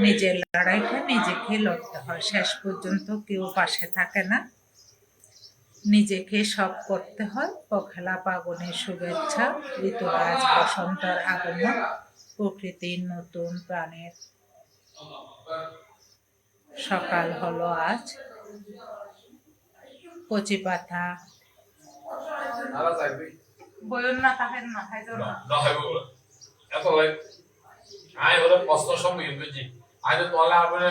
নিজের লড়াইটা নিজেকে লড়তে হয়, শেষ পর্যন্ত কেউ পাশে থাকে না, নিজেকে সব করতে হয়। পখেলা ফাগুনের শুভেচ্ছা, ঋতুরাজ বসন্তের আগমন, প্রকৃতির নতুন প্রাণের সকাল হলো আজ। কচি পাতা বয়ন না থাকেন না খাইতো না এত লাইক আই ওরা কষ্ট সময় বুঝি আই তো তোলা আপনি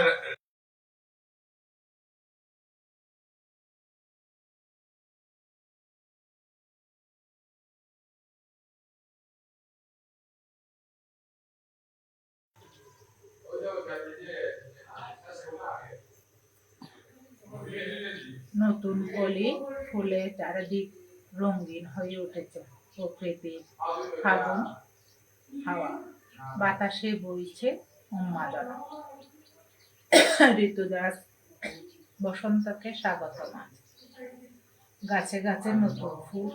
নতুন কলি ফুলে চারিদিক রঙিন হয়ে উঠেছে। প্রকৃতির ফাগুন হাওয়া, বাতাসে বইছে উন্মাদনা। ঋতুদাস বসন্তকে স্বাগত জানায়। গাছে গাছে নতুন ফুল,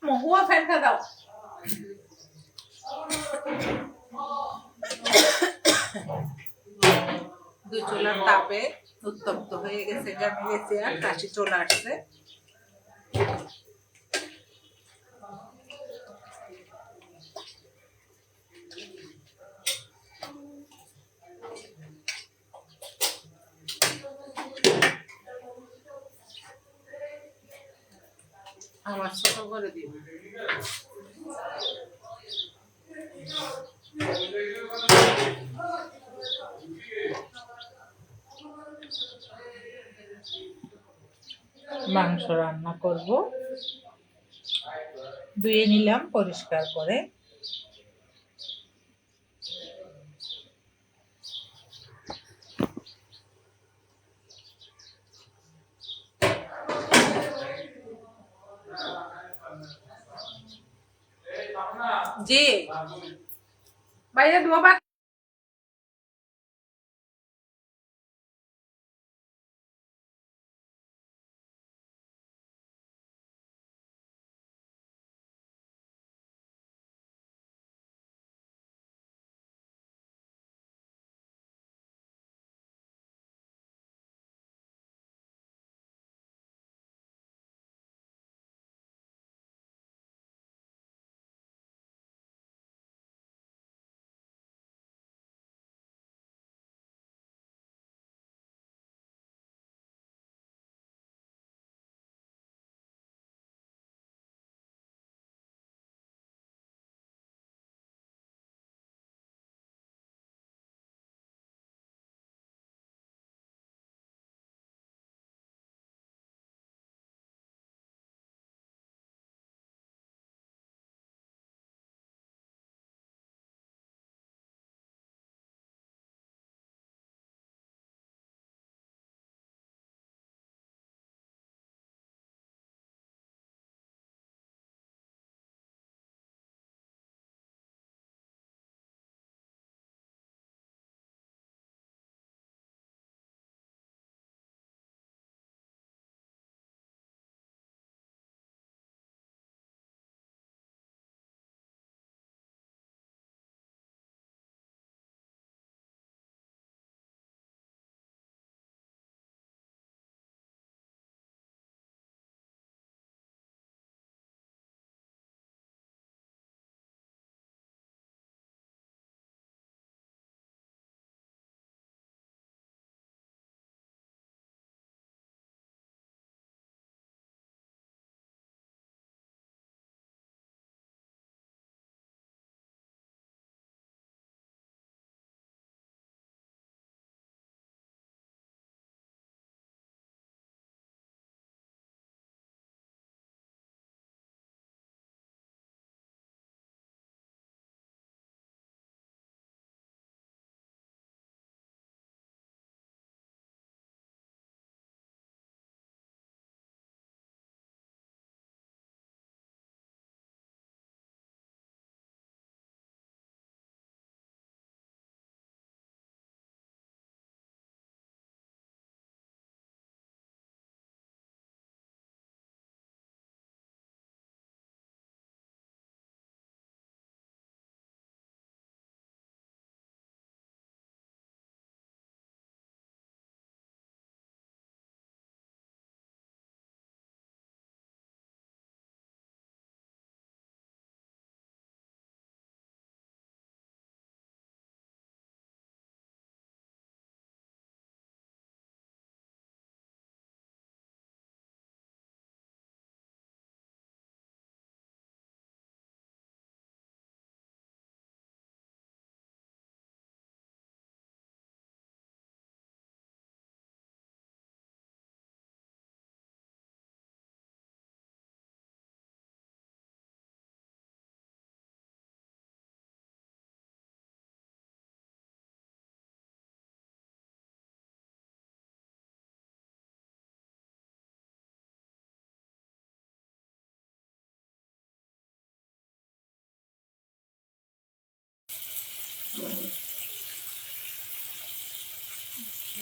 মহুয়া ফ্যানটা দাও। দুই চুলার তাপে উত্তপ্ত হয়ে গেছে, জমে গেছে আর কাশি চলে আসছে। আমার ছোট করে দিব। মাংস রান্না করব, ধুয়ে নিলাম পরিষ্কার করে। জি বাইরে ধোয়া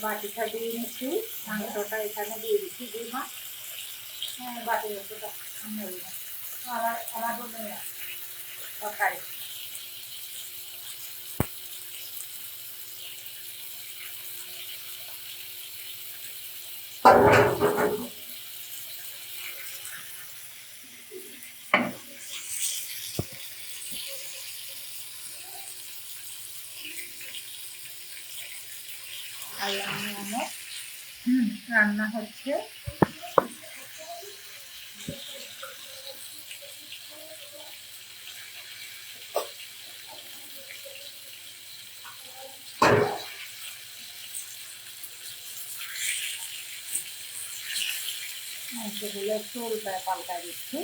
বাটিটা দিয়ে নিচ্ছি, মাংসটা এখানে দিয়ে দিচ্ছি, দিই মা। হ্যাঁ, বাটি মতোটা আমার জন্য তরকারি। আর রান্না হচ্ছে। মাংসগুলো একটু উল্টায় পাল্টায় দিচ্ছি।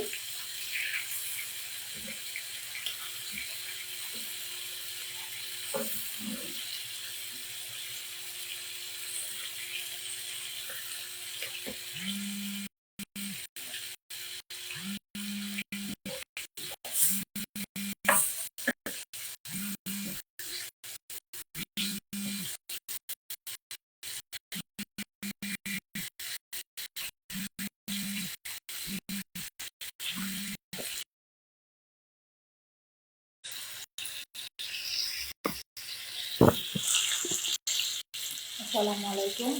আসসালামু আলাইকুম,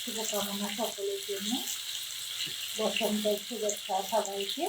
শুভকামনা সকলের জন্য, বসন্তের শুভেচ্ছা সবাইকে।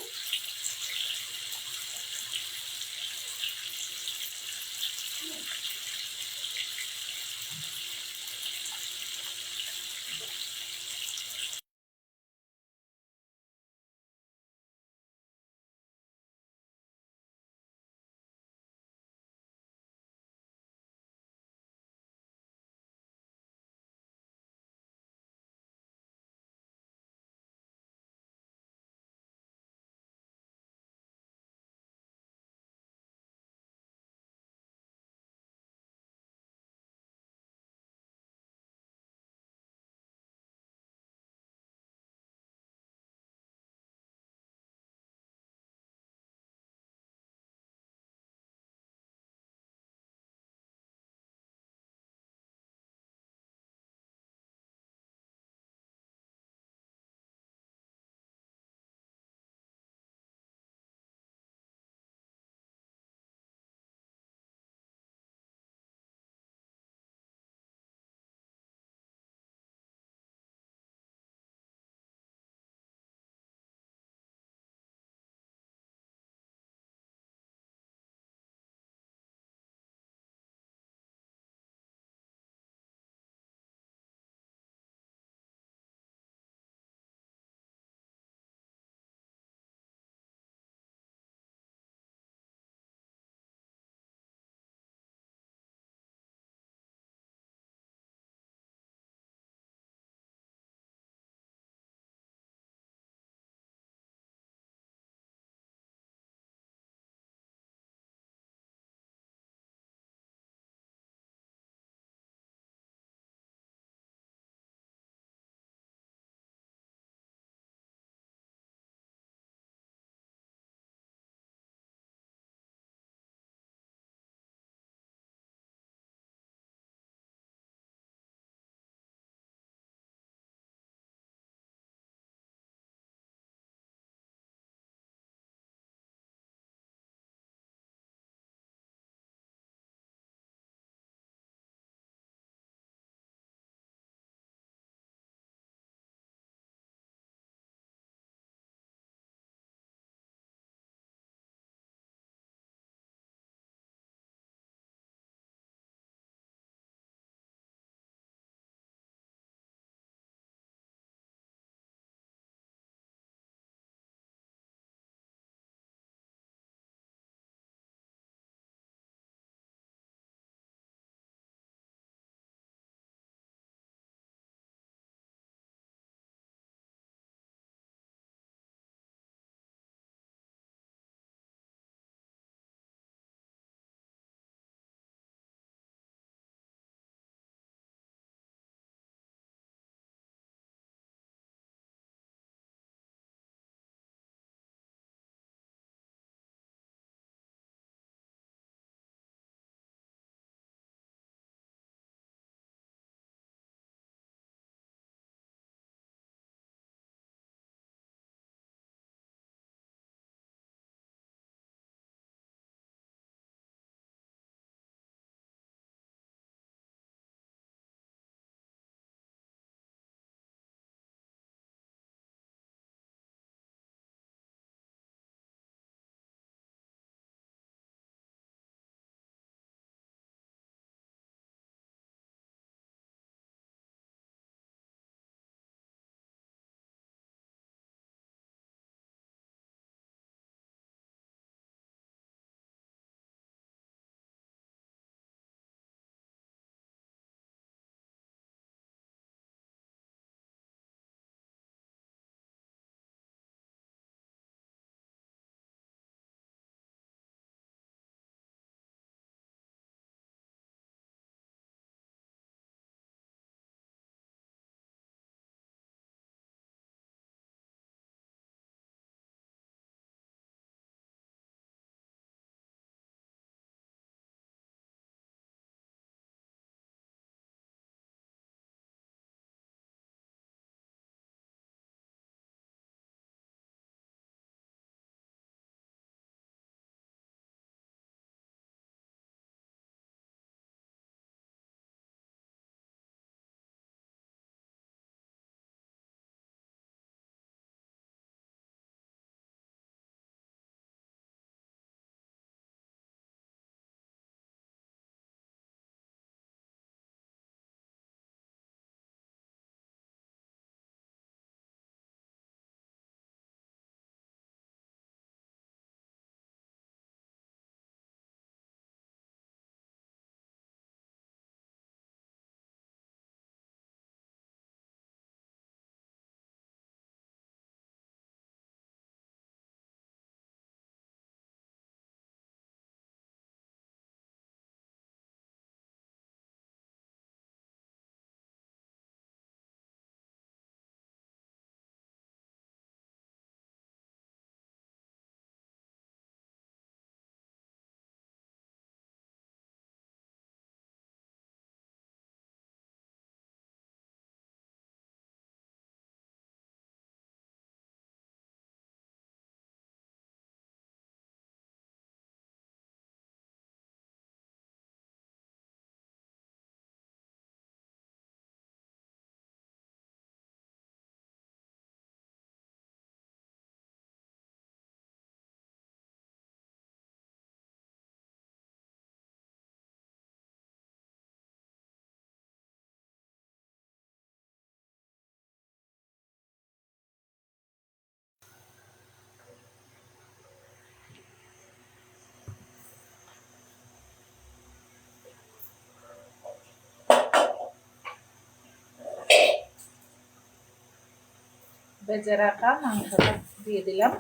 ভেজে রাখা মাংসটা দিয়ে দিলাম।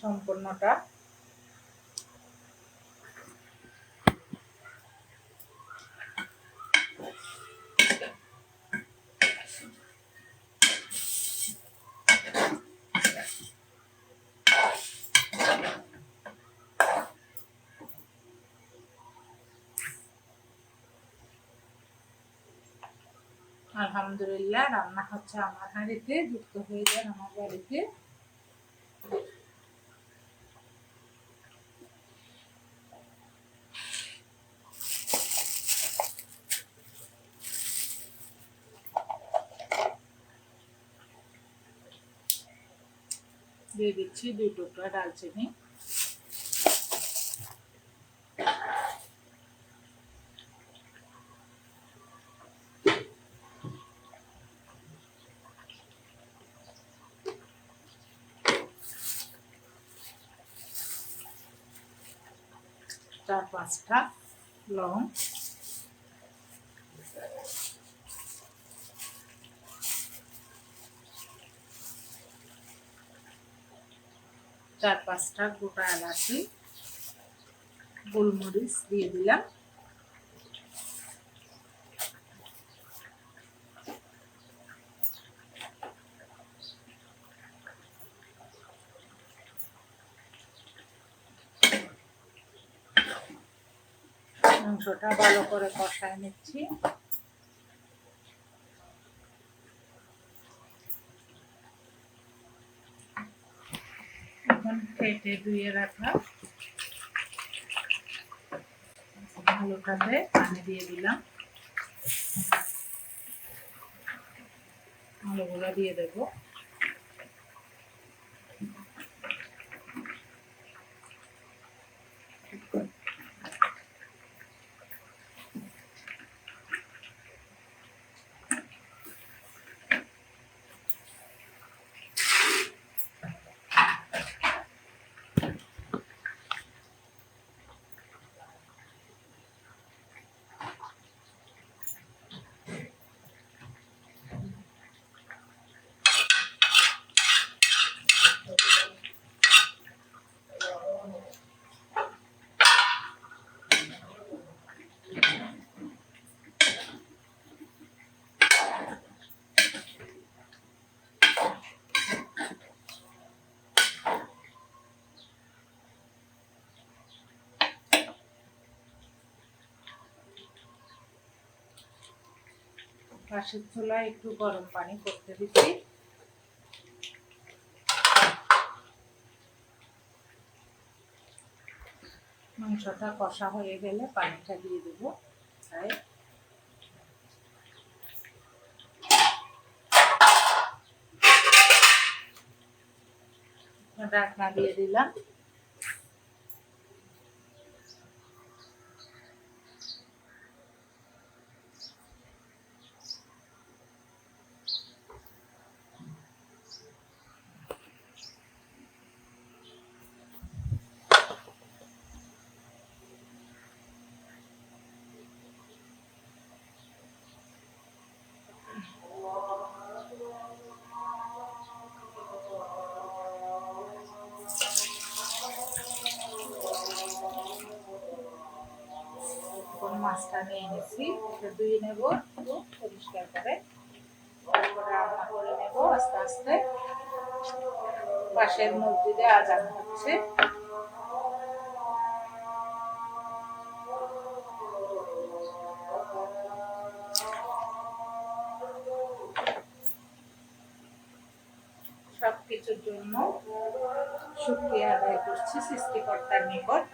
সম্পূর্ণটা আলহামদুলিল্লাহ রান্না হচ্ছে আমার হাঁড়িতে, যুক্ত হয়ে যান আমার বাড়িতে। দিয়ে দিচ্ছি 2 টুকরা দারচিনি, চার পাঁচটা লং, চার পাঁচটা গোটা এলাচি, গোলমরিচ দিয়ে দিলাম। মাংসটা ভালো করে কষায় নিচ্ছি। এখন কেটে ধুয়ে রাখা আলুটাতে পানি দিয়ে দিলাম। আলুগুলো দিয়ে দেবো। পাশের চুলায় একটু গরম পানি করতে দিচ্ছি। মাংসটা কষা হয়ে গেলে পানিটা দিয়ে দেবো। ঢাকনা দিয়ে দিলাম। মাছটা নিয়ে নিচ্ছি, এটা ধুয়ে নেবো একটু পরিষ্কার করে, তারপরে রান্না করে নেব আস্তে আস্তে। পাশের মসজিদে আজান হচ্ছে। সবকিছুর জন্য শুকরিয়া আদায় করছি সৃষ্টিকর্তার নিকট।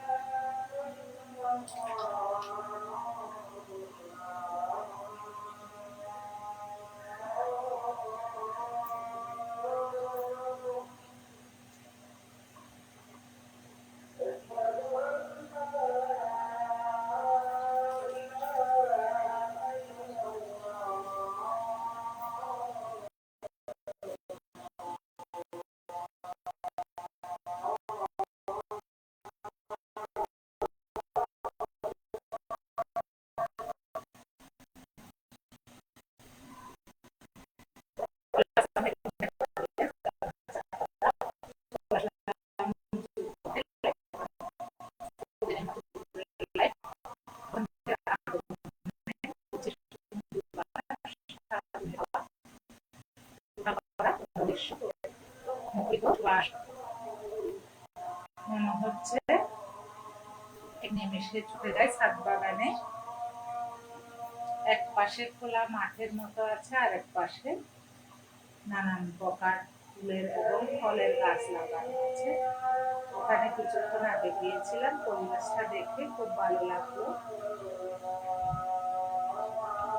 বাস মনে হচ্ছে নিমেষে ছুটে যায় ছাদ বাগানে। এক পাশে খোলা মাঠের মতো আছে, আর এক পাশে নানান প্রকার ফুলের এবং ফলের গাছ লাগানো আছে। ওখানে কিছুক্ষণ আগে গিয়েছিলাম, পরিবেশটা দেখে খুব ভালো লাগলো।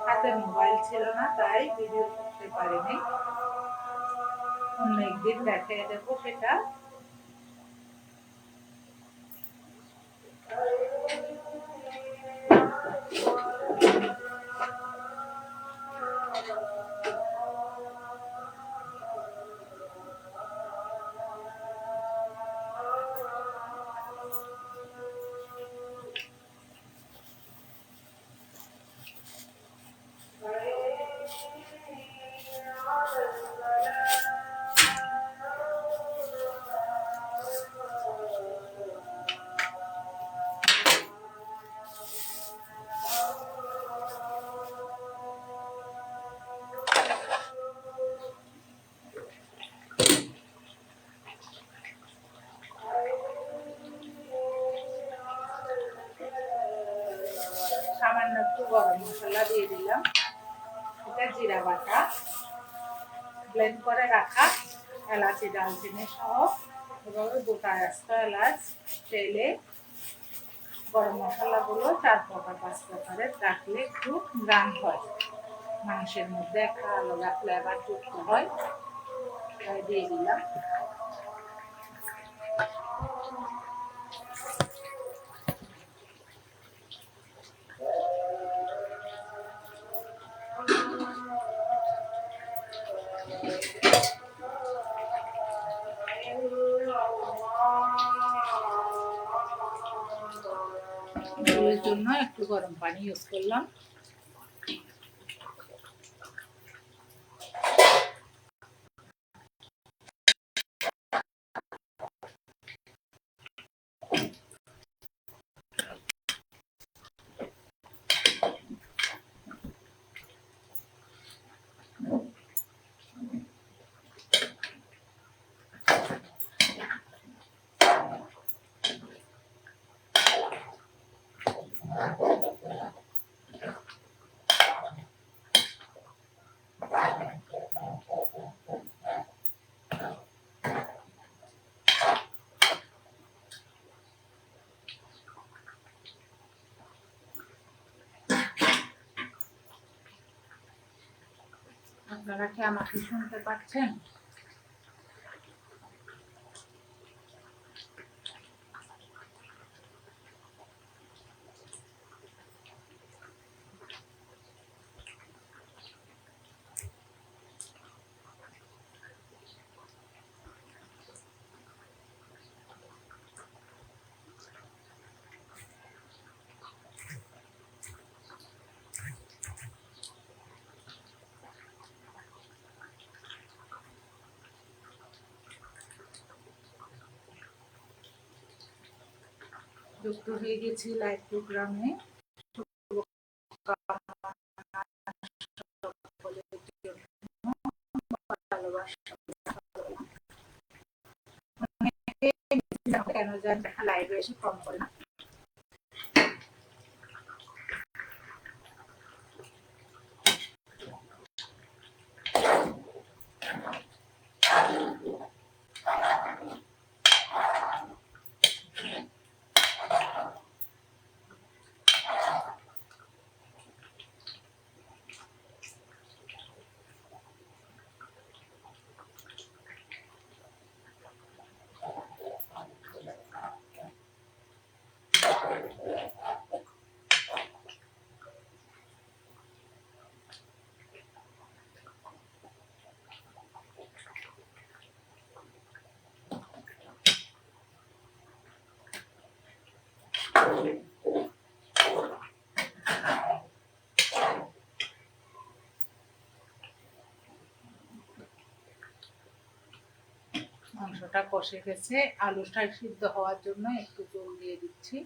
হাতে মোবাইল ছিল না, তাই ভিডিও করতে পারিনি। অন্য একদিন দেখিয়ে দেবো সেটা। সামান্য একটু গরম মশলা দিয়ে দিলাম, এটা জিরা বাটা, ব্লেন্ড করে রাখা এলাচি দালচিনি সহ এভাবে গোটা আস্ত এলাচ তেলে গরম মশলাগুলো 4 প্রকার 5 প্রকারের রাখলে একটু গ্রান হয়, মাংসের মধ্যে একটা আলাদা ফ্লেভার যুক্ত হয়। তাই দিয়ে দিলাম। ঝোলের জন্য একটু গরম পানি ইউজ করলাম। আপনারা কি আমাকে শুনতে পাচ্ছেন? যুক্ত হয়ে গেছি লাইভ প্রোগ্রামে। কেন জানি লাইভে এসে ফোন করে না। মাংসটা কষে গেছে, আলুটা সিদ্ধ হওয়ার জন্য একটু জল দিয়ে দিচ্ছি।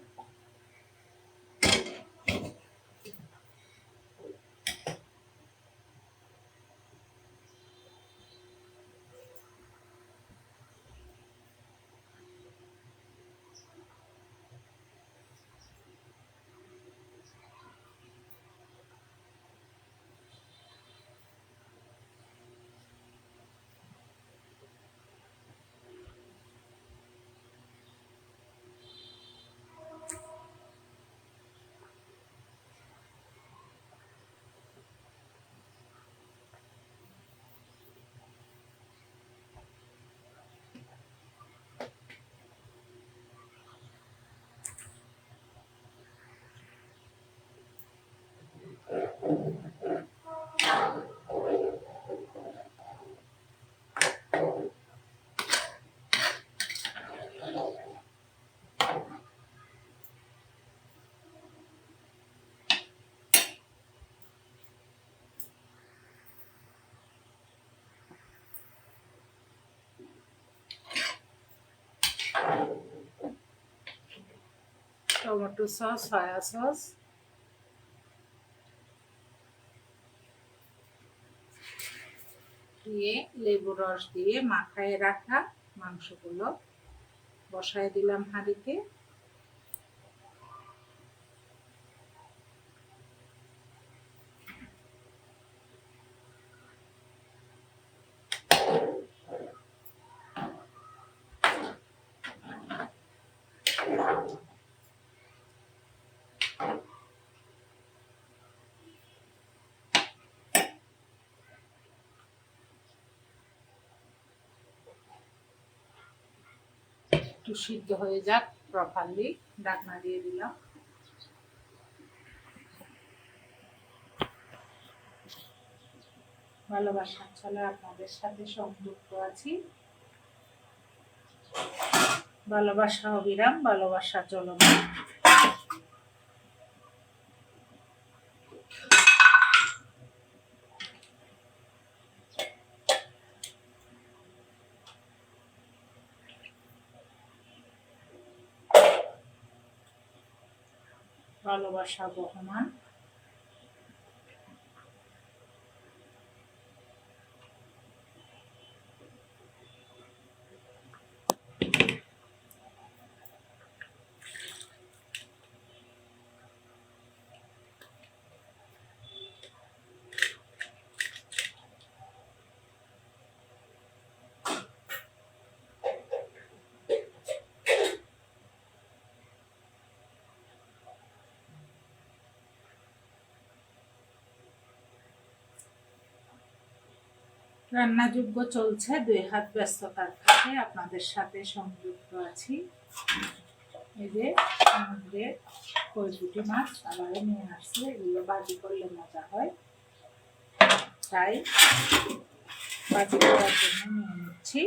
টমেটো সস, সয়া সস, দিয়ে লেবু রস দিয়ে মাখায় রাখা মাংসগুলো বসায় দিলাম হাঁড়িতে। একটু সিদ্ধ হয়ে যাক প্রপারলি, ঢাকনা দিয়ে দিলাম। ভালোবাসার ছলে আপনাদের সাথে সংযুক্ত আছি। ভালোবাসা অবিরাম, ভালোবাসা চলমান। ভালোবাসা বহমান। রান্নাযোগ্য চলছে, 2 হাত ব্যস্ততার ফাঁকে আপনাদের সাথে সংযুক্ত আছি। এই যে সমুদ্রের কইপুঁটি মাছ আবারও নিয়ে আসছে, এগুলো বাজি করলে মজা হয়, তাই বাজি করার জন্য নিয়ে নিচ্ছি।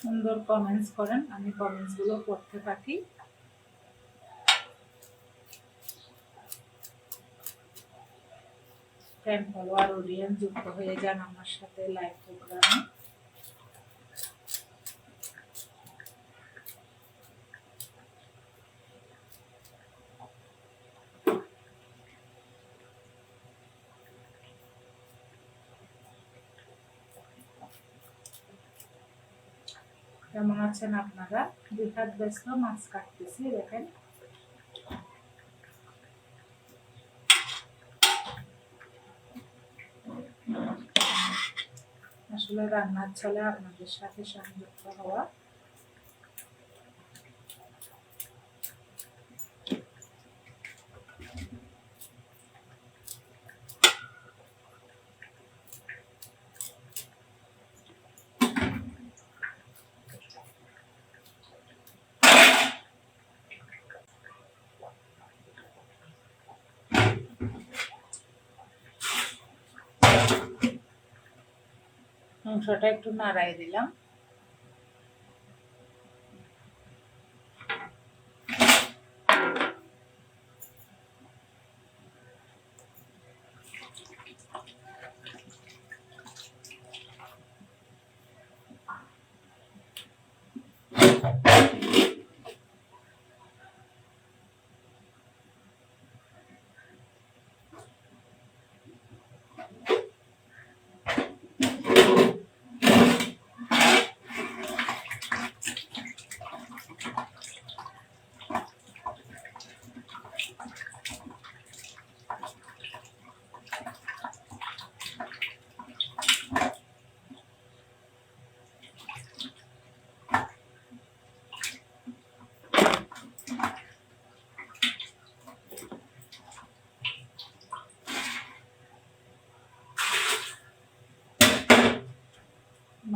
সুন্দর কমেন্টস করেন, আমি কমেন্টস গুলো পড়তে থাকি। ফ্যান ফলোয়ার অডিয়েন্স যুক্ত হয়ে যান আমার সাথে লাইভ প্রোগ্রামে। কেমন আছেন আপনারা? 2 হাত ব্যস্ত, মাছ কাটতেছি। দেখেন আসলে রান্নার ছলে আপনাদের সাথে সংযুক্ত হওয়া। মাংসটা একটু নাড়াই দিলাম।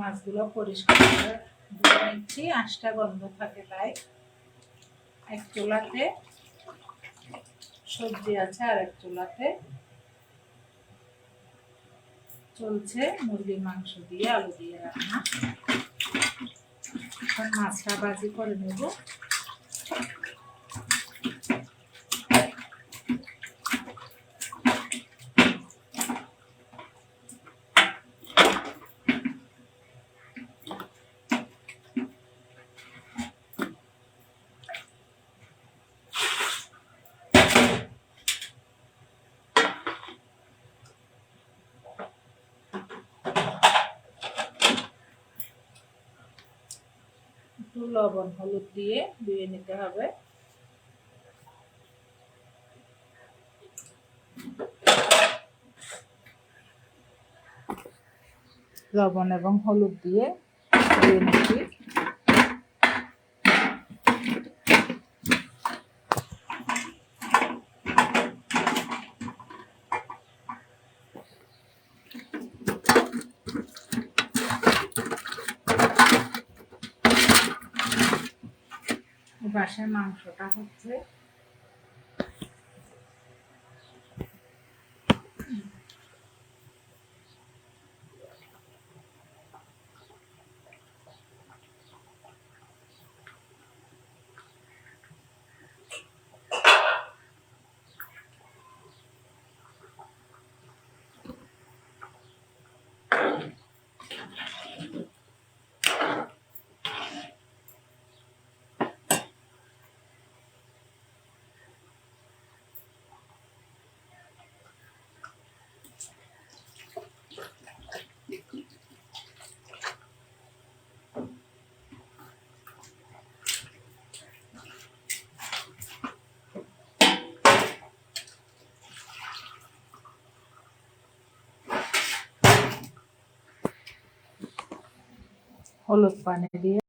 মাছগুলো পরিষ্কার করে ধুয়ে নিচ্ছি, আঁশটা বন্ধ থাকে তাই। এক চুলাতে সবজি আছে আর এক চুলাতে চলছে মুরগির মাংস দিয়ে আলু দিয়ে রান্না। এখন মাছটা ভাজি করে নেব। একটু লবণ হলুদ দিয়ে ধুয়ে নিতে হবে। লবণ এবং হলুদ দিয়ে ধুয়ে নিচ্ছি। বাসায় মাংসটা হচ্ছে হলুদ পানি দিয়ে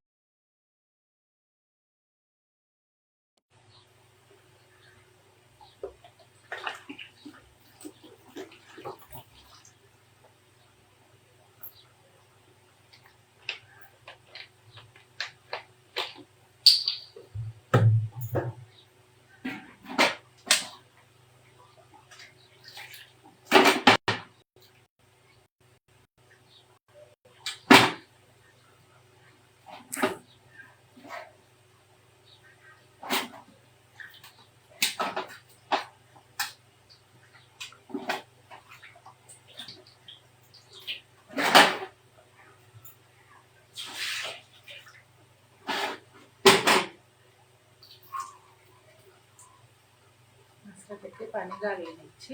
মাছটা থেকে পানি গাড়িয়ে নিচ্ছি।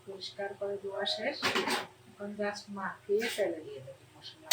পরিষ্কার করে ধোয়া শেষ। এখন জাস্ট মাখিয়ে তেলে দিয়ে দেবো মশলা।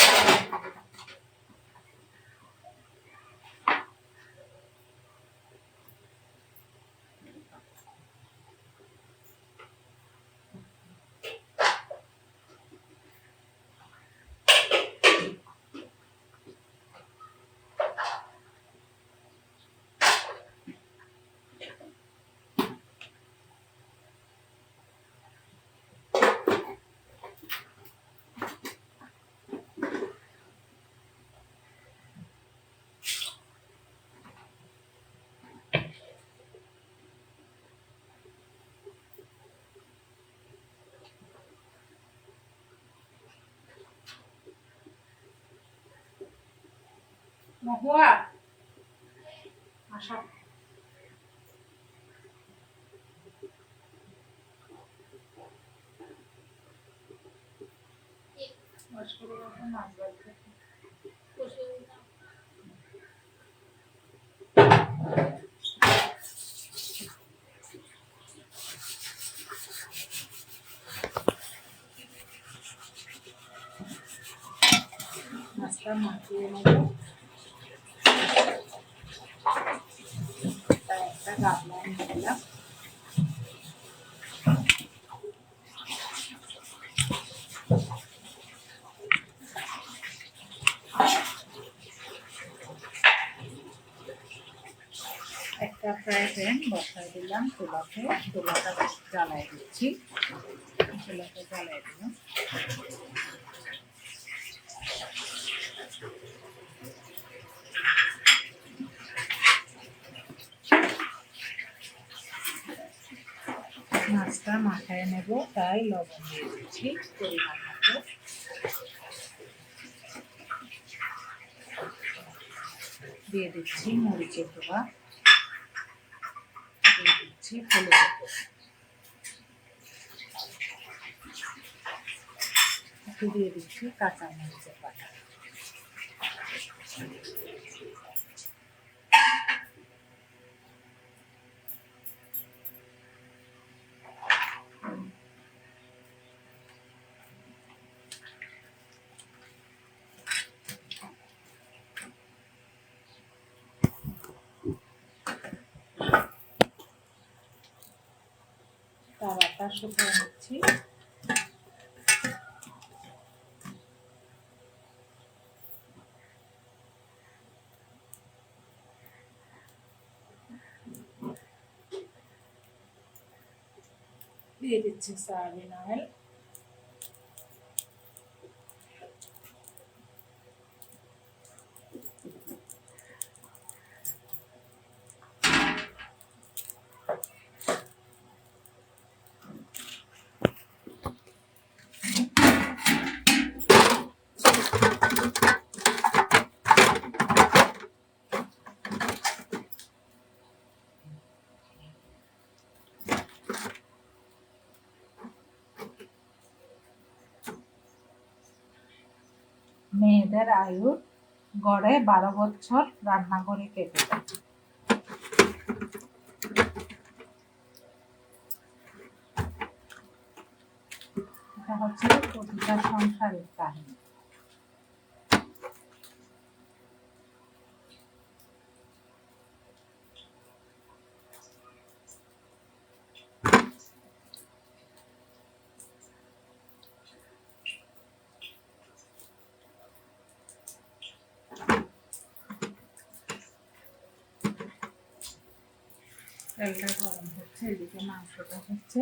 মহুয়া আসো। মাছ বাড়তে মাছটা মাখিয়ে নেব। একটা গামলা নিয়ে নিলাম। একটা ফ্রাই প্যান বসাই দিলাম চুলাতে। চুলাটা জ্বালাই দিচ্ছি। চুলাটা জ্বালাই দিলাম। মাছটা মাখায় নেব, তাই লবণ দিয়ে দিচ্ছি পরিমাণ মতো। দিয়ে দিচ্ছি মরিচের গুঁড়া, দিয়ে দিচ্ছি হলুদের গুঁড়া, একটু দিয়ে দিচ্ছি কাঁচা মরিচের বাটা। তাওয়াটা শুকিয়ে নিচ্ছি। দিয়ে দিচ্ছি সয়াবিন অয়েল, মেয়েদের আয়ু গড়ে 12 বছর রান্নাঘরে কেটে যায়। এটা হচ্ছে প্রতিটা সংসারের কাহিনী। তেলটা গরম হচ্ছে, এদিকে মাংসটা হচ্ছে,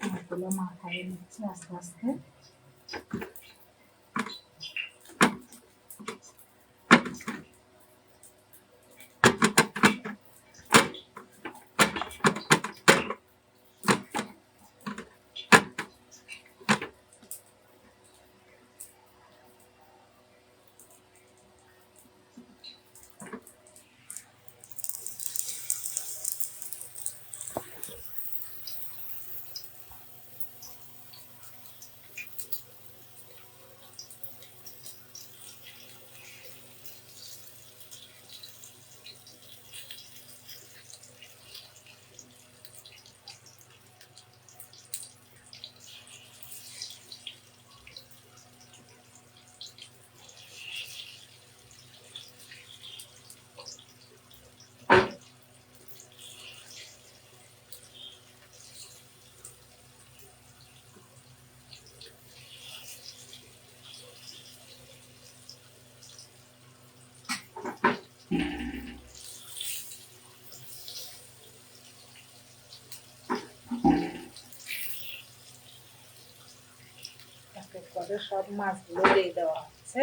মাছগুলো মাখায় নিচ্ছে আস্তে আস্তে। করে সব মাছগুলো দিয়ে দেওয়া হচ্ছে।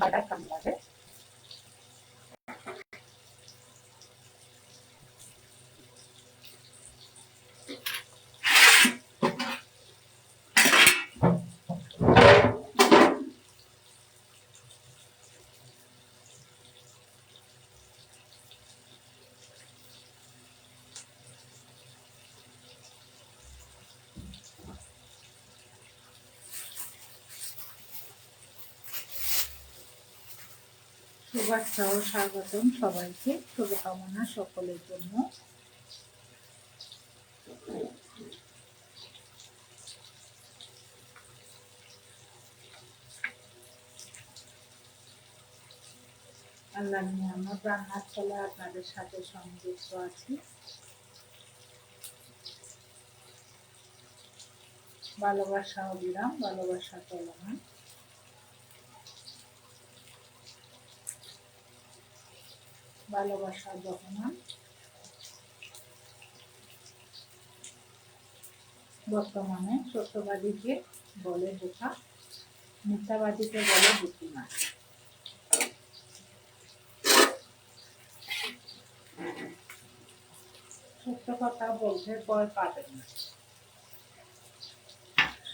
বাড়াই কাম লাগে। শুভেচ্ছা ও স্বাগতম সবাইকে, শুভকামনা সকলের জন্য। আল্লাহ নিয়ামত রান্নার চলে আপনাদের সাথে সংযুক্ত আছি। ভালোবাসা অবিরাম, ভালোবাসা চলমান। ভালোবাসা বহমান। বর্তমানে সত্যবাদীকে বলে বোকা, মিথ্যাবাদীকে বলে বুদ্ধিমান। সত্য কথা বলতে ভয় পাবেন না।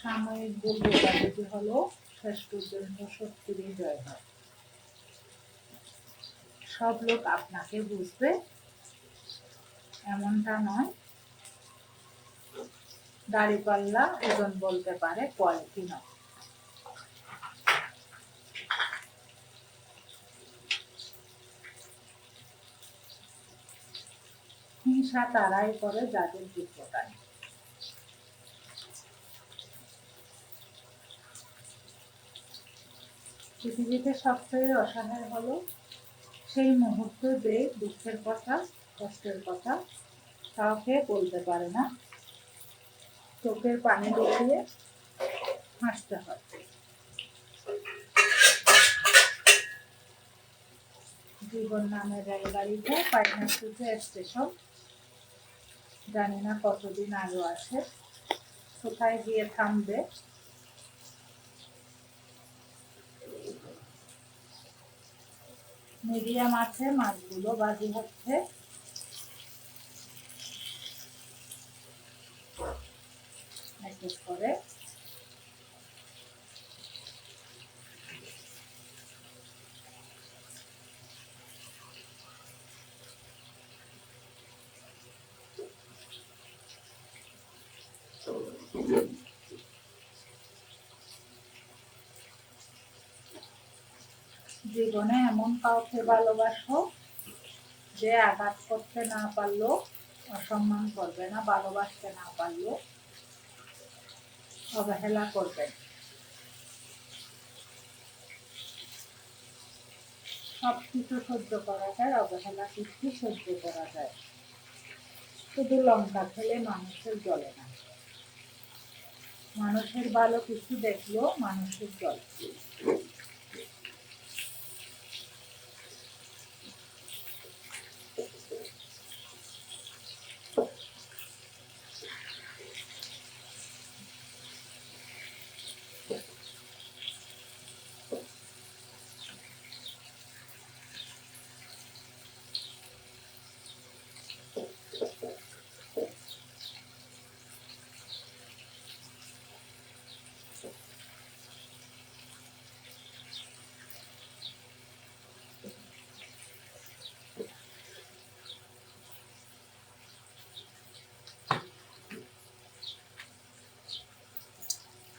সাময়িক ভুল বোঝাবুঝি হলো শেষ পর্যন্ত সত্যিরই জয় হয়। সব লোক আপনাকে বুঝবে এমনটা নয়। দাড়িপাল্লা ওজন বলতে পারে, কোয়ালিটি নয়। হিংসা তারাই করে যাদের যোগ্যতা নেই। পৃথিবীতে সবচেয়ে অসহায় হলো সেই মুহূর্তে যে দুঃখের কথা, কষ্টের কথা কাউকে বলতে পারে না। চোখের পানি লুকিয়ে হাসতে হয়। জীবন নামের রেলগাড়িতে পাইনাসুতে স্টেশন, জানি না কতদিন আগে আসে, কোথায় গিয়ে থামবে। মিডিয়াম আছে, মাছগুলো বাজি হচ্ছে। এক এক করে জীবনে এমন কাউকে ভালোবাসো যে আঘাত করতে না পারলো, অসম্মান করবে না, ভালোবাসতে না পারলো অবহেলা করবে। সবকিছু সহ্য করা যায়, অবহেলা কিছু সহ্য করা যায়। শুধু লঙ্কা খেলে মানুষের জ্বলে না। মানুষের ভালো কিছু দেখলো মানুষের জ্বলে।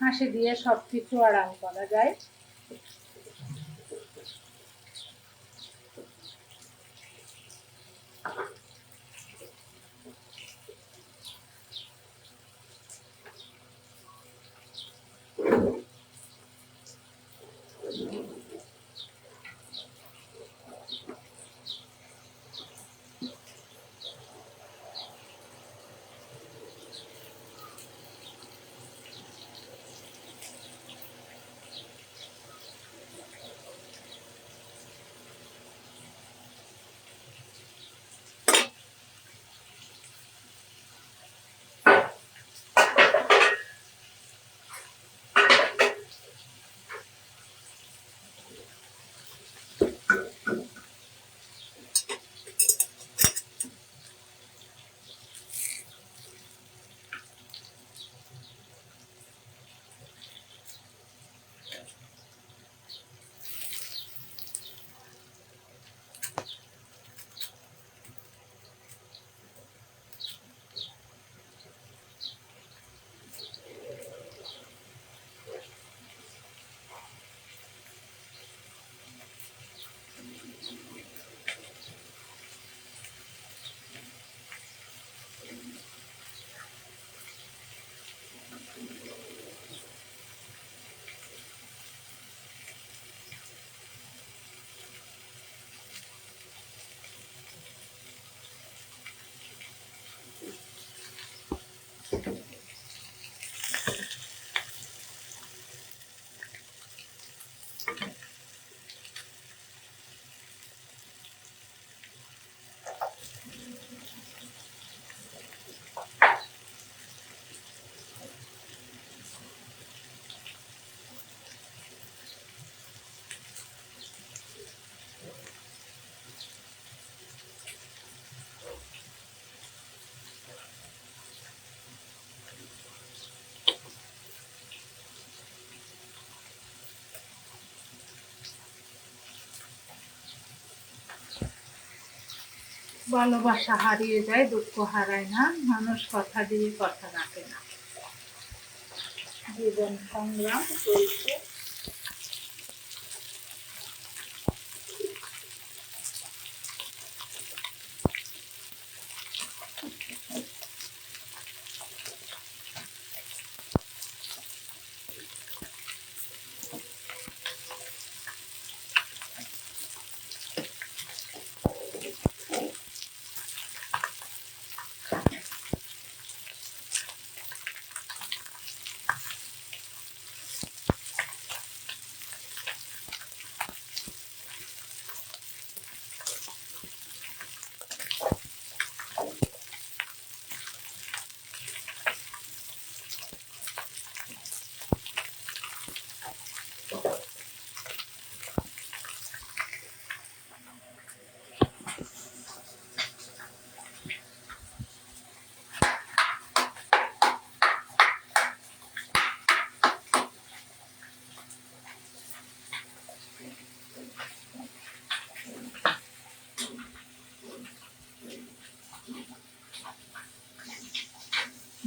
হাসি দিয়ে সবকিছু আড়াল করা যায়। ভালোবাসা হারিয়ে যায়, দুঃখ হারায় না, মানুষ কথা দিয়ে কথা রাখে না। জীবন সংগ্রাম চলছে।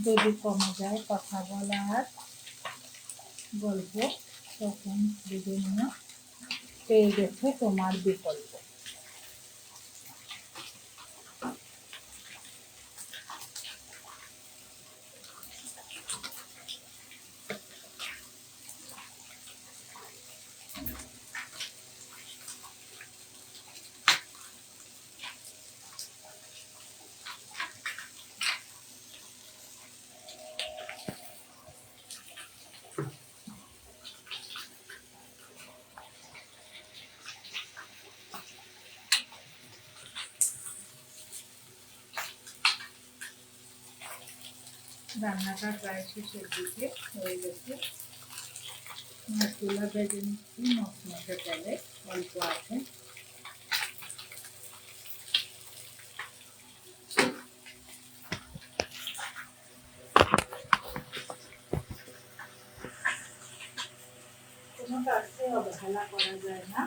যদি কমে যায় কথা বলার গল্প, তখন বিভিন্ন পেয়ে গেছে তোমার বিকল্প। রান্নাটা প্রায় শেষের দিকে হয়ে গেছে। মাছগুলো ভেজে নিচ্ছি মশমশে তেলে, অল্প আছে। কোনো কাজকে অবহেলা করা যায় না।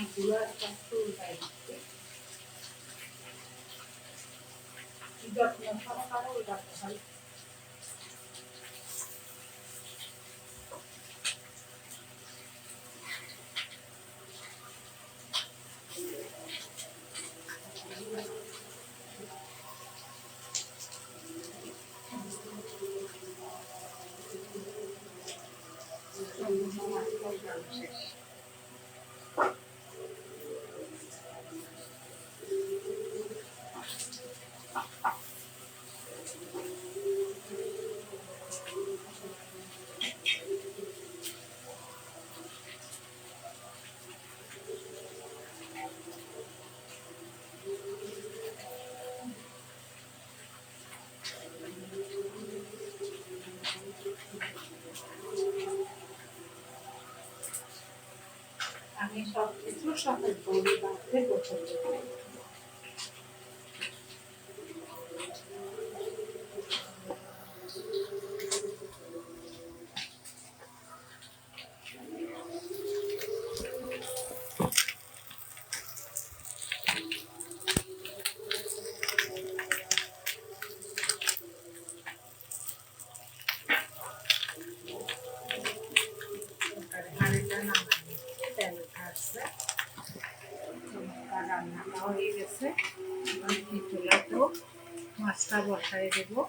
মাছগুলো একটু উল্টাই দিচ্ছি, যত্ন সহকারে উল্টাতে হয়। আমি সবকিছু সহজ বলে রাখতে পছন্দ করি। নামানি, তেল উঠাচ্ছে। চমৎকার রান্নাটা হয়ে গেছে। এবার এই চুলাতেও মাছটা বসাই দেবো।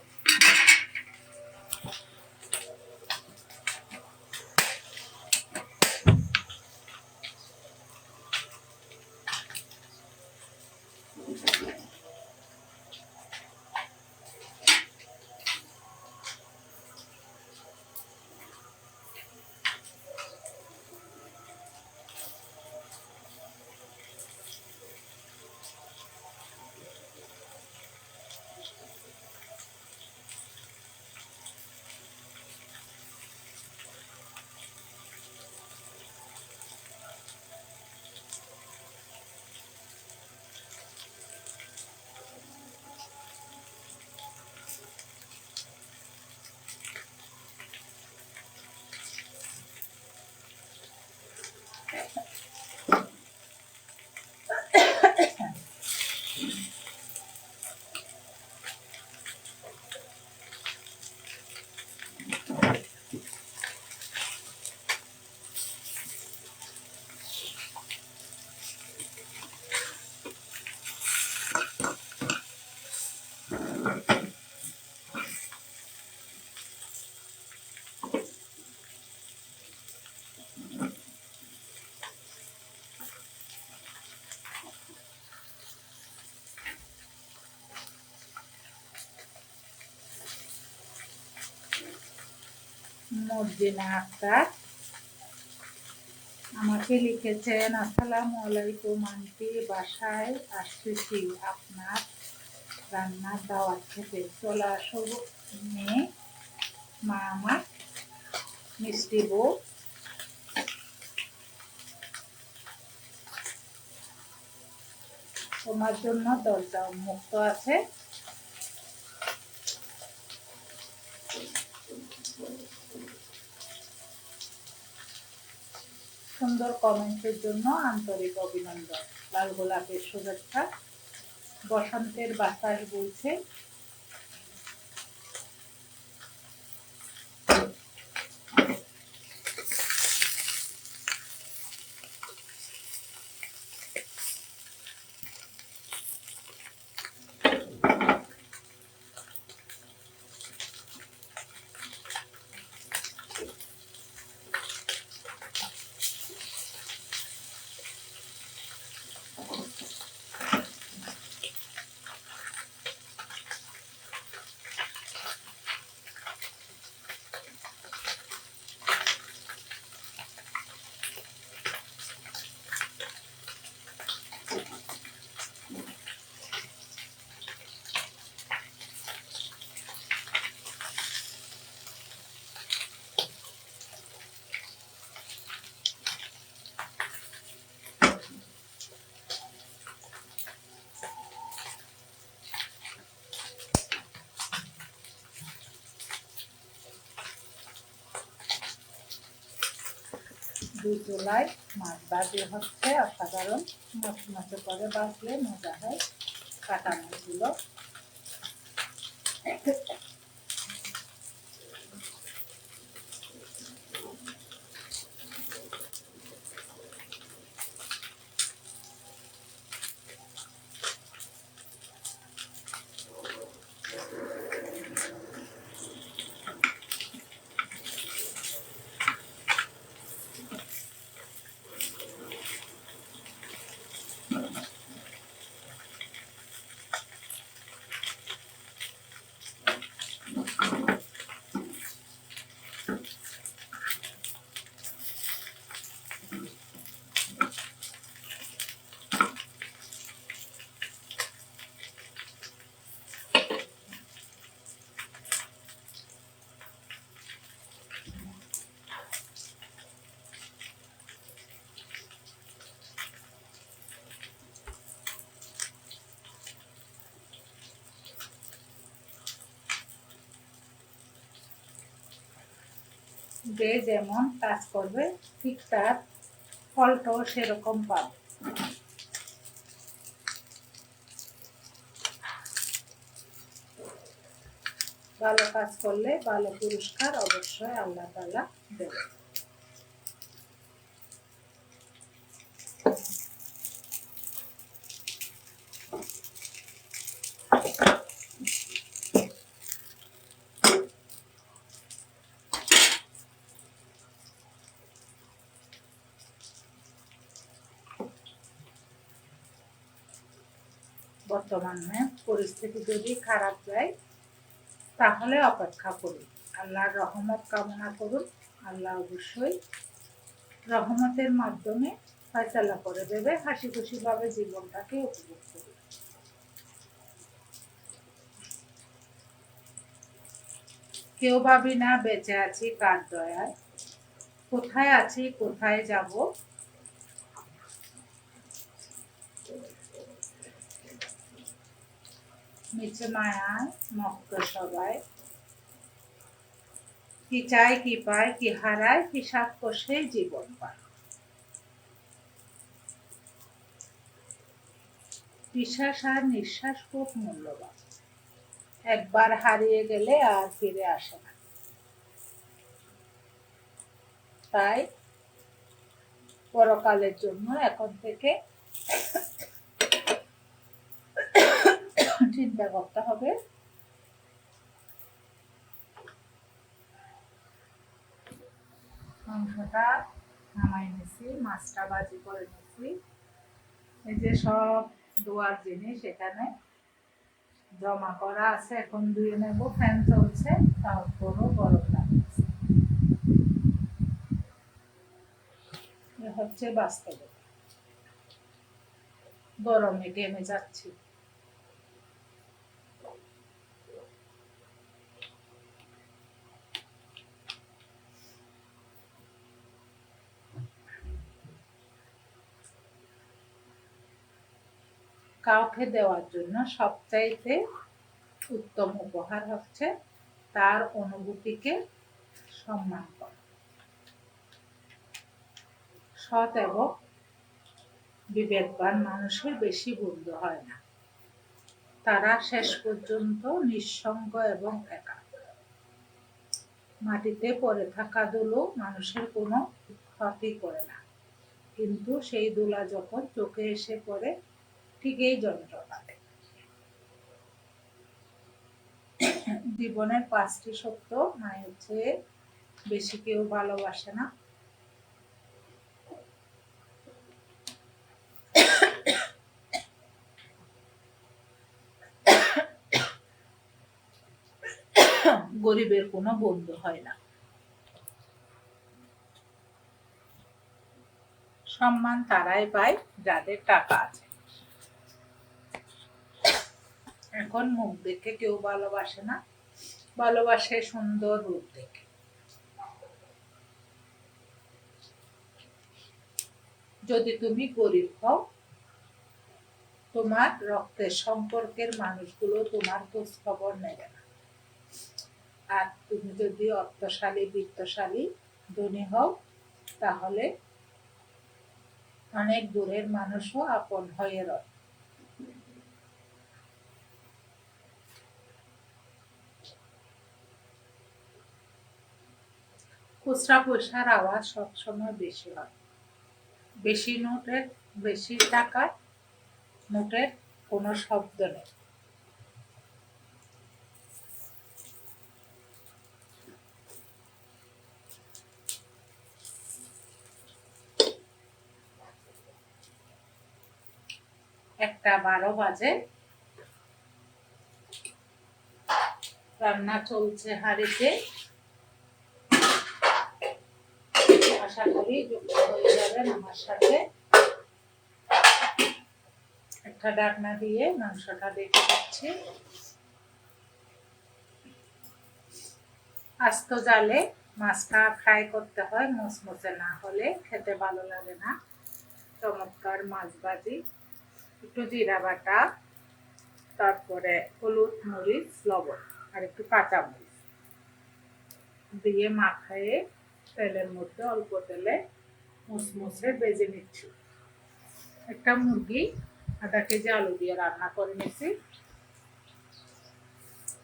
মর্জিনা আক্তার আমাকে লিখেছেন, আসসালামু আলাইকুম আন্টি, বাসায় আসতেছি আপনার রান্নার দাওয়াত খেতে, চলে আসো মেয়ে, মা আমার মিষ্টি বউ। তোমার জন্য দরজা উন্মুক্ত আছে। সুন্দর কমেন্টের জন্য আন্তরিক অভিনন্দন। লাল গোলাপের শুভেচ্ছা। বসন্তের বাতাস বইছে। দুই চুলায় মাছ ভাজি হচ্ছে, অসাধারণ মচমচে করে ভাজলে মজা হয়। কাটা মাছগুলো যে যেমন কাজ করবে ঠিক তার ফলটাও সেরকম পাবে। ভালো কাজ করলে ভালো পুরস্কার অবশ্যই আল্লাহ তাআলা দেবে। বর্তমানে পরিস্থিতি যদি খারাপ যায় তাহলে অপেক্ষা করুন, আল্লাহর রহমত কামনা করুন। আল্লাহ অবশ্যই রহমতের মাধ্যমে ফয়সালা করে দেবে। হাসি খুশি ভাবে জীবনটাকে উপভোগ করুন। কেউ ভাবি না বেঁচে আছি কার দয়ায়, কোথায় আছি কোথায় যাব, নিচে মায়ায় মক্ত সবাই, কি চাই কি পায় কি হারায়, হিসাব কষে জীবন পায়। বিশ্বাস আর নিঃশ্বাস খুব মূল্যবান, একবার হারিয়ে গেলে আর ফিরে আসে না। তাই পরকালের জন্য এখন থেকে চিন্তা করতে হবে। মাংসটা নামাই নিছি, মাছটা ভাজি করে নিছি। এই যে সব ধোয়ার জিনিস এখানে জমা করা আছে, এখন ধুয়ে নেব। ফ্যান চলছে, তারপরও গরম লাগছে। এ হচ্ছে বাস্তবতা, গরমে ঘেমে যাচ্ছি। কাউকে দেওয়ার জন্য সবচাইতে উত্তম উপহার হচ্ছে তার অনুভূতিকে সম্মান করা। সৎ এবং বিবেকবান মানুষের বেশি বন্ধু হয় না, তারা শেষ পর্যন্ত নিঃসঙ্গ এবং একা। মাটিতে পড়ে থাকা ধুলো মানুষের কোনো ক্ষতি করে না, কিন্তু সেই ধুলা যখন চোখে এসে পড়ে ঠিক এই যন্ত্রণা দেয়। জীবনের 5টি সত্য, মায়ের চেয়ে বেশি কেউ ভালোবাসে না। গরিবের কোনো বন্ধু হয় না। সম্মান তারাই পায় যাদের টাকা আছে। এখন মুখ দেখে কেউ ভালোবাসে না, ভালোবাসে সুন্দর রূপ দেখে। যদি তুমি গরিব হও, তোমার রক্তের সম্পর্কের মানুষগুলো তোমার খোঁজ খবর নেবে না। আর তুমি যদি অর্থশালী বিত্তশালী ধনী হও, তাহলে অনেক দূরের মানুষও আপন হয়ে রয়। খুচরা পয়সার আওয়াজ সবসময় বেশি হয়। বেশি নোটের, বেশি টাকার নোটের কোনো শব্দ নেই। একটা 12 বাজে, রান্না চলছে হাঁড়িতে। আশা করি যুক্ত হয়ে যাবেন আমার সাথে। একটা ঢাকনা দিয়ে মাংসটা দেখে দিচ্ছি। আস্ত জালে মাছটা ফ্রাই করতে হয়, মুচমুচে না হলে খেতে ভালো লাগে না। চমৎকার মাছ ভাজি, একটু জিরা বাটা, তারপরে হলুদ মরিচ লবণ আর একটু কাঁচা মরিচ দিয়ে মাখায়ে তেলের মধ্যে অল্প তেলে মুচমুচে ভেজে নিচ্ছি। একটা মুরগি 1/2 কেজি আলু দিয়ে রান্না করে নিচ্ছি।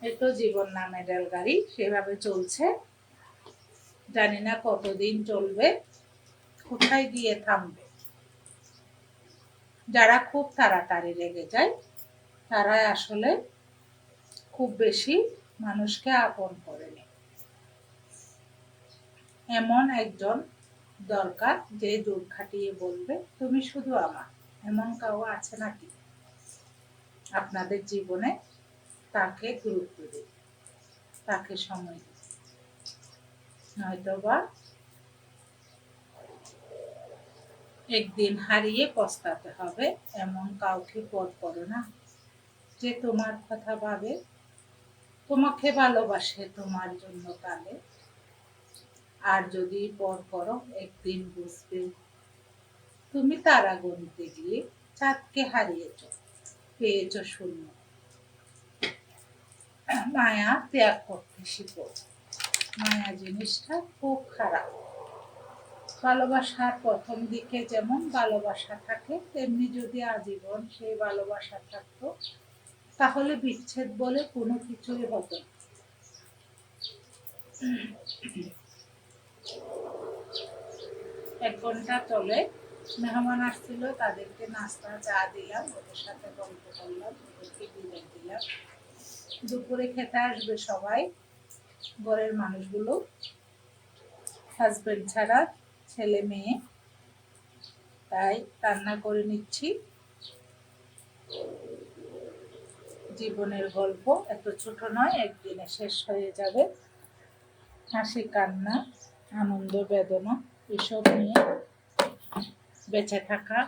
এই তো জীবন নামে রেলগাড়ি, সেভাবে চলছে। জানি না কতদিন চলবে, কোথায় গিয়ে থামবে। যারা খুব তাড়াতাড়ি রেগে যায় তারাই আসলে খুব বেশি মানুষকে আপন করেনি। এমন একজন দরকার যে দূর খাটিয়ে বলবে তুমি শুধু আমার। এমন কাউ আছে নাকি আপনাদের জীবনে? তাকে গুরুত্ব দিন, তাকে সময় দিন, নয়তোবা একদিন হারিয়ে পস্তাতে হবে। এমন কাউকে পর করো না যে তোমার কথা ভাবে, তোমাকে ভালোবাসে তোমার জন্য কালে। আর যদি পর করো একদিন বুঝবে তুমি তারা গুনতে গিয়ে চাঁদকে হারিয়েছ, পেয়েছ শূন্য। মায়া ত্যাগ করতে শিখো। মায়া জিনিসটা খুব খারাপ। ভালোবাসার প্রথম দিকে যেমন ভালোবাসা থাকে, তেমনি যদি আজীবন সেই ভালোবাসা থাকতো তাহলে বিচ্ছেদ বলে কোনো কিছুই হতো না। এক ঘন্টা চলে, মেহমান আসছিল, তাদেরকে নাস্তা চা দিলাম, ওদের সাথে গল্প করলাম, ওদেরকে বিদায় দিলাম। দুপুরে খেতে আসবে সবাই, ঘরের মানুষগুলো, হাজবেন্ড ছাড়া, ছেলে মেয়ে। তাই রান্না করে নিচ্ছি। জীবনের গল্প এত ছোট নয়, একদিনে শেষ হয়ে যাবে। হাসি কান্না আনন্দ বেদনা এসব নিয়ে বেঁচে থাকা।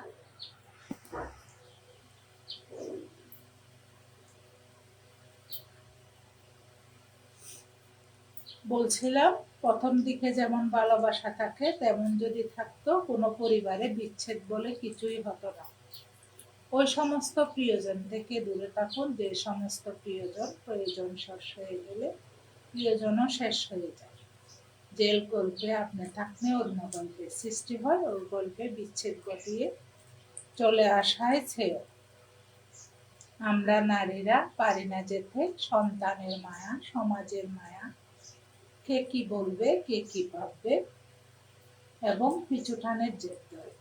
বলছিলাম প্রথম দিকে যেমন ভালোবাসা থাকে তেমন যদি থাকতো কোনো পরিবারে বিচ্ছেদ বলে কিছুই হতো না। ওই সমস্ত প্রিয়জন থেকে দূরে থাকুন, যে সমস্ত প্রিয়জন প্রয়োজন শেষ হয়ে গেলে প্রিয়জনও শেষ হয়ে যায়। যে গল্পে আপনি থাকলে অন্য গল্পের সৃষ্টি হয়, ওই গল্পে বিচ্ছেদ ঘটিয়ে চলে আসায় ছেড়ে। আমরা নারীরা পারি না যেতে, সন্তানের মায়া, সমাজের মায়া, কে কি বলবে, কে কি ভাববে, এবং পিছুটানের জেদ ধরে।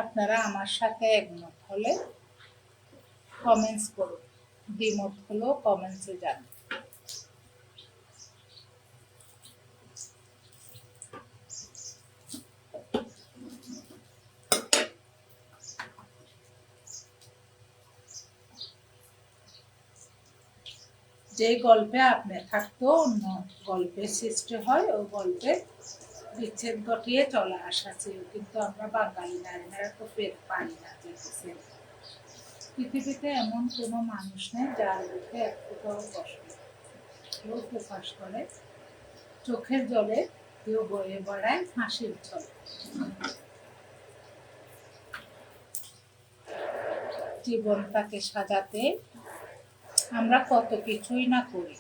আপনারা আমার সাথে একমত হলে কমেন্টস করুন, দ্বিমত হলেও কমেন্টসে জানান। যে গল্পে আপনি থাকতো অন্য গল্পের সৃষ্টি হয়, ওই গল্পে বিচ্ছেদ ঘটিয়ে চলে আসা ছিল। কিন্তু আমরা বাঙালি নারীরা তো পারি না যেতে। পৃথিবীতে এমন কোনো মানুষ নেই যার মুখে এক ফোঁটাও কষ্ট নেই। কেউ প্রকাশ করে চোখের জলে, কেউ বয়ে বেড়ায় হাসির ছলে। জীবনটাকে সাজাতে আমরা কত কিছুই না করি।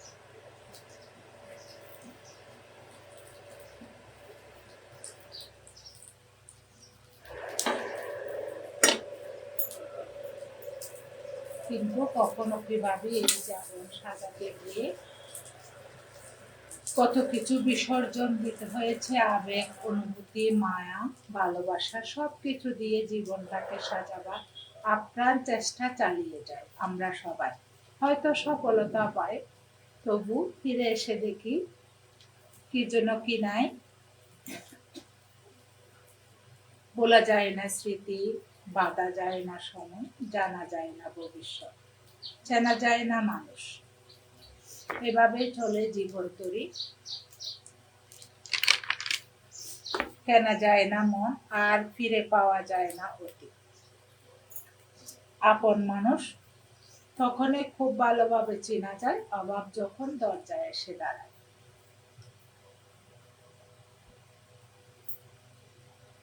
কিন্তু কখনো কি ভাবি এই জীবন সাজাতে গিয়ে কত কিছু বিসর্জন দিতে হয়েছে। আবেগ, অনুভূতি, মায়া, ভালোবাসা সবকিছু দিয়ে জীবনটাকে সাজাবার আপ্রাণ চেষ্টা চালিয়ে যায় আমরা সবাই। হয়তো সফলতা পায়, তবু ফিরে এসে দেখি কি যেন কি নাই। বলা যায় না স্মৃতি, বাঁধা যায় না সময়, জানা যায় না ভবিষ্যৎ, চেনা যায় না মানুষ। এভাবেই চলে জীবন তরি, কেনা যায় না মন, আর ফিরে পাওয়া যায় না অতীত। আপন মানুষ তখনই খুব ভালোভাবে চেনা যায়, অভাব যখন দরজায় এসে দাঁড়ায়।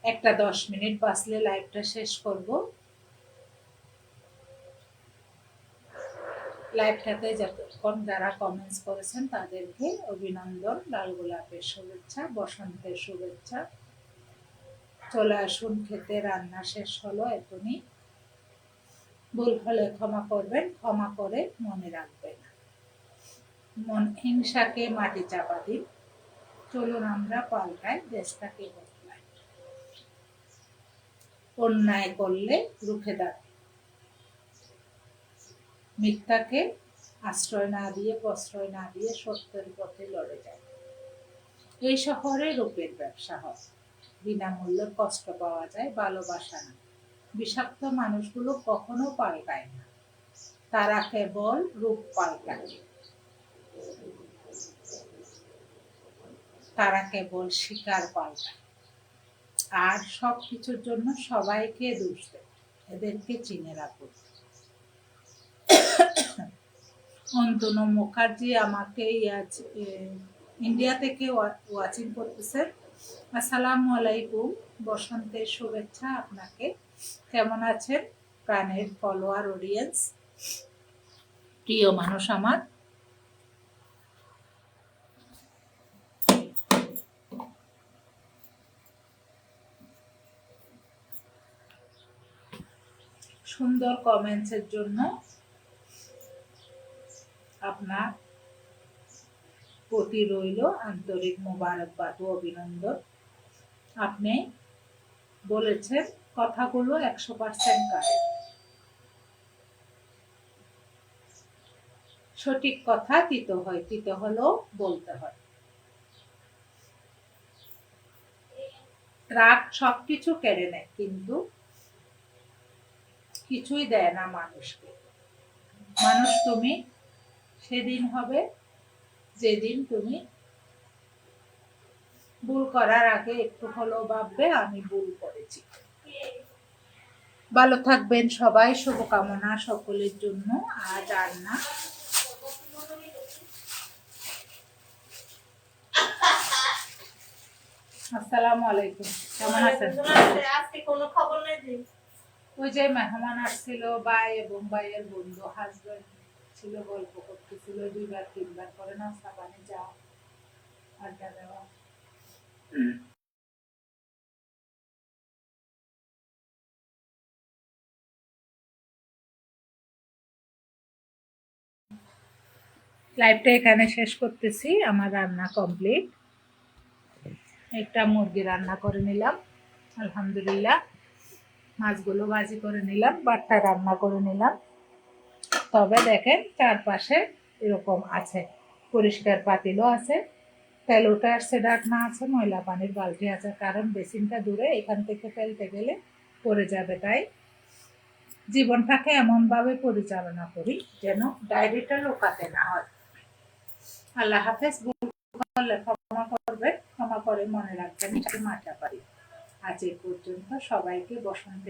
একটা 10 মিনিট বাঁচলে লাইভটা শেষ করব। লাইভটাতে যতক্ষণ যারা কমেন্টস করেছেন তাদেরকে অভিনন্দন, লাল গোলাপের শুভেচ্ছা, বসন্তের শুভেচ্ছা। চলে আসুন খেতে, রান্না শেষ হলো এখনই। ভুল হলে ক্ষমা করবেন, ক্ষমা করে মনে রাখবেন। মন হিংসাকে মাটি চাপা দিন, চলুন আমরা পাল্টাই, দেশটাকে বদলাই। অন্যায় করলে রুখে দাঁড়ান, মিথ্যাকে আশ্রয় না দিয়ে প্রশ্রয় না দিয়ে সত্যের পথে লড়ে যায়। এই শহরে রূপের ব্যবসা হয়, বিনামূল্যে কষ্ট পাওয়া যায়, ভালোবাসা না। বিষাক্ত মানুষগুলো কখনো পাল্টায় না, তারা কেবল রূপ পাল্টায়, তারা কেবল শিকার পাল্টায় আর সবকিছুর জন্য সবাইকে দোষ দেয়। এদেরকে চিনে রাখুন। অন্তনু মুখার্জি আমাকে ইন্ডিয়া থেকে ওয়াচিং করতেছে। আসসালামু আলাইকুম, বসন্তের শুভেচ্ছা আপনাকে। কেমন আছেন প্রাণের ফলোয়ার অডিয়েন্স, প্রিয় মানুষ আমার? সুন্দর কমেন্টসের জন্য আপনার প্রতি রইল আন্তরিক মোবারকবাদ ও অভিনন্দন। আপনি বলেছেন কথাগুলো 100% কারেক্ট। সঠিক কথা তিতো হয়, তিতো হলেও বলতে হয়। রাগ সবকিছু কেড়ে নেয়, কিন্তু কিছুই দেয় না মানুষকে। মানুষ তুমি সেদিন হবে যেদিন তুমি ভুল করার আগে একটু হলেও ভাববে আমি ভুল করেছি। ভালো থাকবেন সবাই, শুভকামনা সকলের জন্য। আজ আর না, আসসালামু আলাইকুম, কেমন আছেন? আজকে কোনো খবর নেই। ওই যে মেহমান আসছিল, ভাই এবং ভাইয়ের বন্ধু হাজবেন্ড ছিল, গল্প করতেছিল, 2-3 বার করে নাস্তা পানি যাওয়া, আড্ডা দেওয়া। লাইভটা এখানে শেষ করতেছি। আমার রান্না কমপ্লিট। একটা মুরগি রান্না করে নিলাম, আলহামদুলিল্লাহ। মাছগুলো ভাজি করে নিলাম, বাটটা রান্না করে নিলাম। তবে দেখেন চারপাশে এরকম আছে, পরিষ্কার পাতিলও আছে, তেল ওঠা আসছে, ঢাকনা আছে, ময়লা পানির বালতি আছে, কারণ বেসিনটা দূরে, এখান থেকে ফেলতে গেলে পড়ে যাবে। তাই জীবনটাকে এমনভাবে পরিচালনা করি যেন ডায়েরিটা লোকাতে না হয়। আল্লাহ হাফেজ। বললে ক্ষমা করবে, ক্ষমা করে মনে রাখবেন মাটা পারি। আজ এই পর্যন্ত। সবাইকে বসন্ত